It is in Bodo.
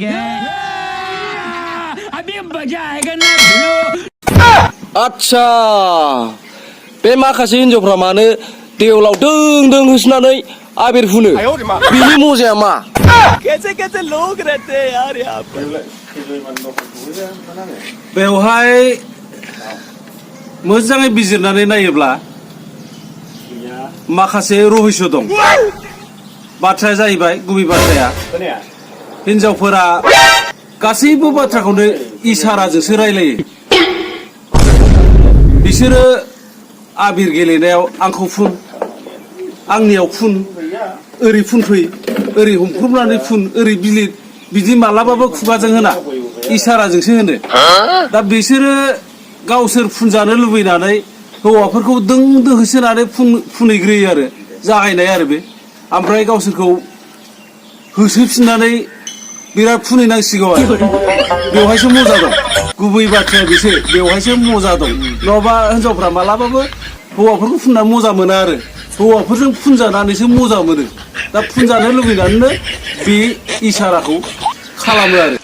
जाएगा अभी मजा आएगा ना भिड़ो आच्छा बे माखासे हिनजावफ्रा मानो देवलाव दों दों होसोनानै आबिर फुनो बिनि मजाया मा कैसे कैसे लोग रहते हैं यार यहाँ पर बेवहाय मोजाङै बिजिरनानै नायोब्ला माखासे रहस्य दं बाथ्राया जाहैबाय गुबै बाथ्राया हिनजावफोरा गासैबो बाथ्राखौनो इसाराजोंसो रायलायो बिसोरो आबिर गेलेनायाव आंखौ फुन आंनियाव फुन ओरै फुनफै ओरै हमख्रुबनानै फुन ओरै बिलिर बिदि मालाबाबो खुगाजों होना इसाराजोंसो होनो दा बिसोरो गावसोर फुनजानो लुबैनानै हौवाफोरखौ दों दों होसोनानै फुनहैग्रोयो आरो जागायनाय आरो बे ओमफ्राय गावसोरखौ होसोफिननानै बिराद फुनहैनांसिगौ आरो बेवहायसो मजा दं गुबै बाथ्राया बेसो बेवहायसो मजा दं नङाबा हिनजावफ्रा मालाबाबो हौवाफोरखौ फुनना मजा मोना आरो हौवाफोरजों फुनजानानैसो मजा मोनो दा फुनजानो लुबैनानैनो बे इसाराखौ खालामो आरो